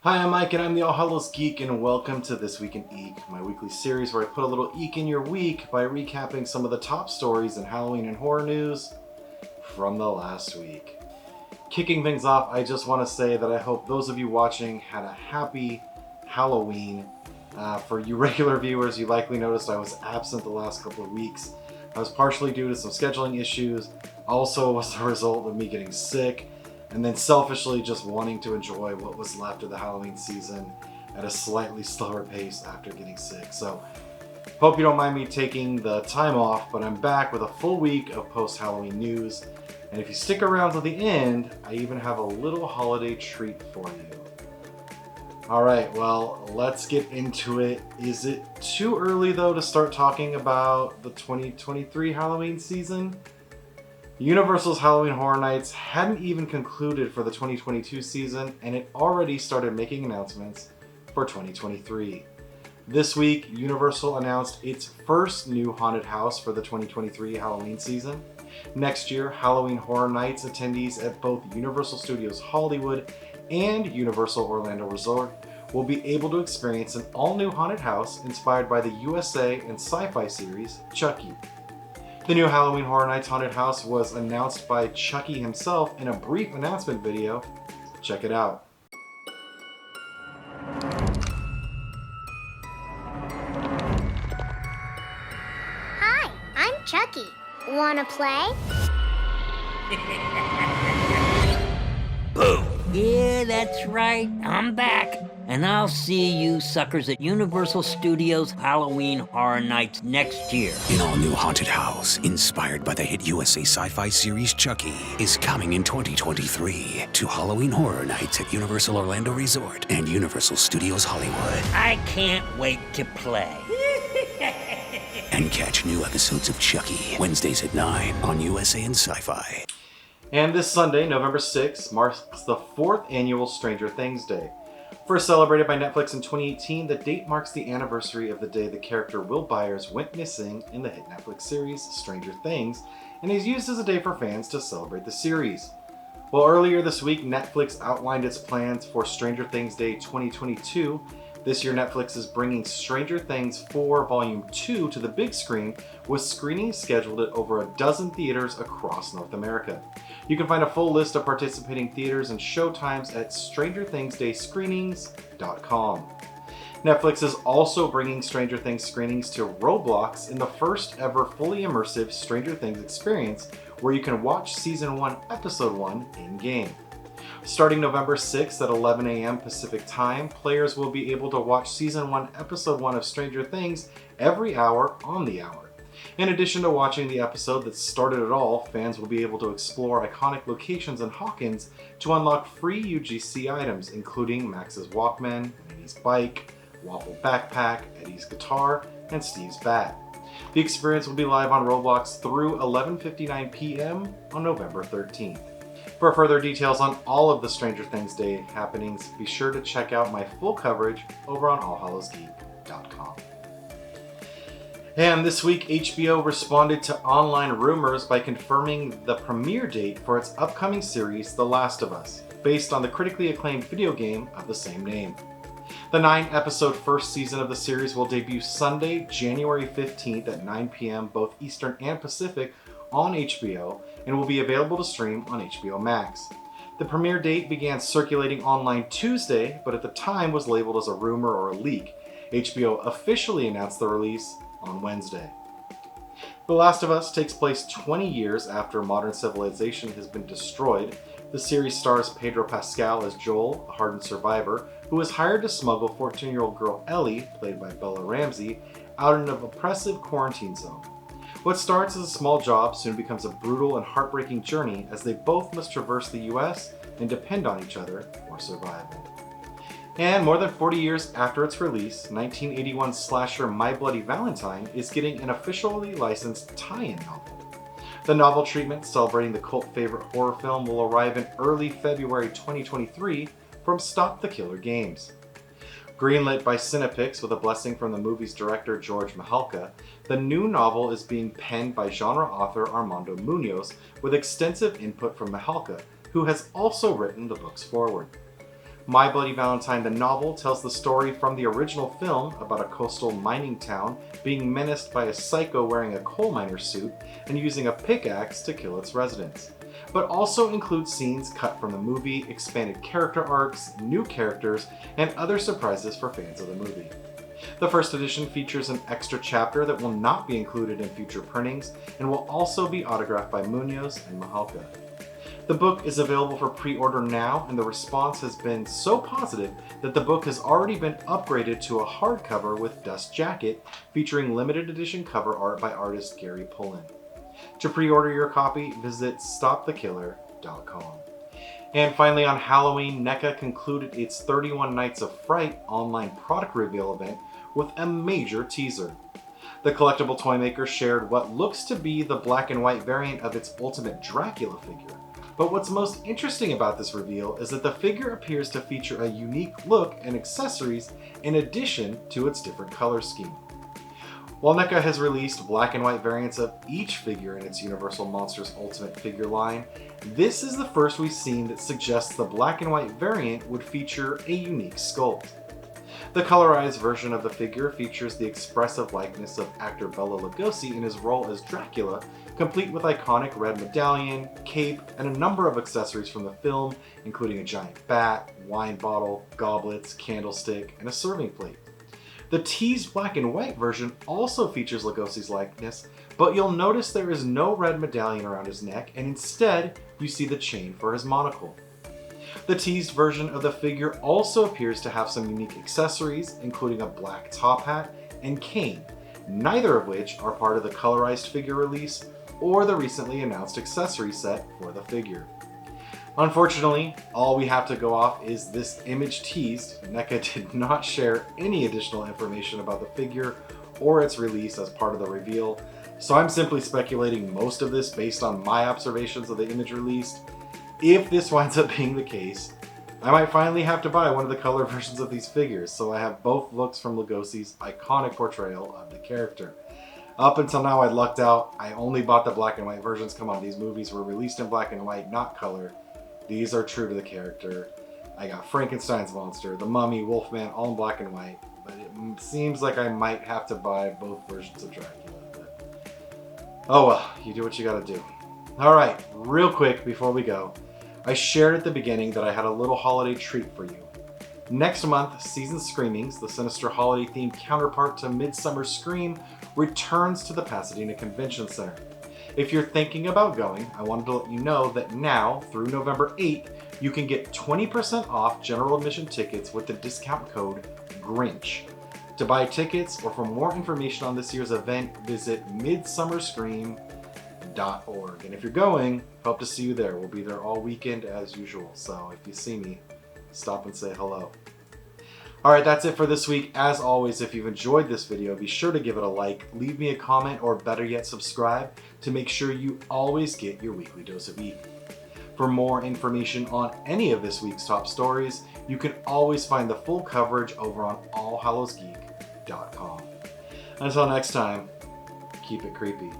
Hi, I'm Mike and I'm the Hallows Geek, and welcome to This Week in Eek, my weekly series where I put a little eek in your week by recapping some of the top stories in Halloween and horror news from the last week. Kicking things off, I just want to say that I hope those of you watching had a happy Halloween. For you regular viewers, you likely noticed I was absent the last couple of weeks. I was partially due to some scheduling issues, also was a result of me getting sick, and then selfishly just wanting to enjoy what was left of the Halloween season at a slightly slower pace after getting sick. So, hope you don't mind me taking the time off, but I'm back with a full week of post-Halloween news. And if you stick around to the end, I even have a little holiday treat for you. Alright, well, let's get into it. Is it too early, though, to start talking about the 2023 Halloween season? Universal's Halloween Horror Nights hadn't even concluded for the 2022 season, and it already started making announcements for 2023. This week, Universal announced its first new haunted house for the 2023 Halloween season. Next year, Halloween Horror Nights attendees at both Universal Studios Hollywood and Universal Orlando Resort will be able to experience an all-new haunted house inspired by the USA and sci-fi series Chucky. The new Halloween Horror Nights haunted house was announced by Chucky himself in a brief announcement video. Check it out. Hi, I'm Chucky. Wanna play? Boom! Yeah, that's right. I'm back. And I'll see you suckers at Universal Studios Halloween Horror Nights next year. An all-new haunted house, inspired by the hit USA sci-fi series Chucky, is coming in 2023 to Halloween Horror Nights at Universal Orlando Resort and Universal Studios Hollywood. I can't wait to play. And catch new episodes of Chucky, Wednesdays at 9 on USA and Sci-Fi. And this Sunday, November 6th, marks the 4th annual Stranger Things Day. First celebrated by Netflix in 2018, the date marks the anniversary of the day the character Will Byers went missing in the hit Netflix series Stranger Things, and is used as a day for fans to celebrate the series. Well, earlier this week, Netflix outlined its plans for Stranger Things Day 2022. This year, Netflix is bringing Stranger Things 4 Volume 2 to the big screen, with screenings scheduled at over a dozen theaters across North America. You can find a full list of participating theaters and showtimes at StrangerThingsDayScreenings.com. Netflix is also bringing Stranger Things screenings to Roblox in the first ever fully immersive Stranger Things experience, where you can watch Season 1, Episode 1 in-game. Starting November 6th at 11 a.m. Pacific Time, players will be able to watch Season 1, Episode 1 of Stranger Things every hour on the hour. In addition to watching the episode that started it all, fans will be able to explore iconic locations in Hawkins to unlock free UGC items, including Max's Walkman, Minnie's bike, Waffle Backpack, Eddie's guitar, and Steve's bat. The experience will be live on Roblox through 11:59 p.m. on November 13th. For further details on all of the Stranger Things Day happenings, be sure to check out my full coverage over on allhallowsgeek.com. And this week, HBO responded to online rumors by confirming the premiere date for its upcoming series, The Last of Us, based on the critically acclaimed video game of the same name. The 9-episode first season of the series will debut Sunday, January 15th at 9 p.m. both Eastern and Pacific on HBO, and will be available to stream on HBO Max. The premiere date began circulating online Tuesday, but at the time was labeled as a rumor or a leak. HBO officially announced the release on Wednesday. The Last of Us takes place 20 years after modern civilization has been destroyed. The series stars Pedro Pascal as Joel, a hardened survivor, who is hired to smuggle 14-year-old girl Ellie, played by Bella Ramsey, out in an oppressive quarantine zone. What starts as a small job soon becomes a brutal and heartbreaking journey as they both must traverse the US and depend on each other for survival. And more than 40 years after its release, 1981 slasher My Bloody Valentine is getting an officially licensed tie-in novel. The novel treatment, celebrating the cult favorite horror film, will arrive in early February 2023 from Stop the Killer Games. Greenlit by Cinepix with a blessing from the movie's director George Mahalka, the new novel is being penned by genre author Armando Munoz with extensive input from Mahalka, who has also written the book's foreword. My Bloody Valentine, the novel, tells the story from the original film about a coastal mining town being menaced by a psycho wearing a coal miner suit and using a pickaxe to kill its residents, but also includes scenes cut from the movie, expanded character arcs, new characters, and other surprises for fans of the movie. The first edition features an extra chapter that will not be included in future printings and will also be autographed by Munoz and Mahalka. The book is available for pre-order now, and the response has been so positive that the book has already been upgraded to a hardcover with dust jacket featuring limited edition cover art by artist Gary Pullen. To pre-order your copy, visit stopthekiller.com. And finally, on Halloween, NECA concluded its 31 Nights of Fright online product reveal event with a major teaser. The collectible toy maker shared what looks to be the black and white variant of its Ultimate Dracula figure. But what's most interesting about this reveal is that the figure appears to feature a unique look and accessories in addition to its different color scheme. While NECA has released black and white variants of each figure in its Universal Monsters Ultimate figure line, this is the first we've seen that suggests the black and white variant would feature a unique sculpt. The colorized version of the figure features the expressive likeness of actor Bela Lugosi in his role as Dracula, complete with iconic red medallion, cape, and a number of accessories from the film, including a giant bat, wine bottle, goblets, candlestick, and a serving plate. The teased black and white version also features Lugosi's likeness, but you'll notice there is no red medallion around his neck, and instead you see the chain for his monocle. The teased version of the figure also appears to have some unique accessories, including a black top hat and cane, neither of which are part of the colorized figure release or the recently announced accessory set for the figure. Unfortunately, all we have to go off is this image teased. NECA did not share any additional information about the figure or its release as part of the reveal, so I'm simply speculating most of this based on my observations of the image released. If this winds up being the case, I might finally have to buy one of the color versions of these figures, so I have both looks from Lugosi's iconic portrayal of the character. Up until now, I lucked out. I only bought the black and white versions. Come on, these movies were released in black and white, not color. These are true to the character. I got Frankenstein's monster, the Mummy, Wolfman, all in black and white, but it seems like I might have to buy both versions of Dracula. But oh well, you do what you gotta do. Alright, real quick before we go, I shared at the beginning that I had a little holiday treat for you. Next month, Season Screamings, the sinister holiday-themed counterpart to Midsummer Scream, returns to the Pasadena Convention Center. If you're thinking about going, I wanted to let you know that now, through November 8th, you can get 20% off general admission tickets with the discount code GRINCH. To buy tickets or for more information on this year's event, visit midsummerscream.org. And if you're going, hope to see you there. We'll be there all weekend as usual, so if you see me, stop and say hello. Alright, that's it for this week. As always, if you've enjoyed this video, be sure to give it a like, leave me a comment, or better yet, subscribe to make sure you always get your weekly dose of Geek. For more information on any of this week's top stories, you can always find the full coverage over on allhallowsgeek.com. Until next time, keep it creepy.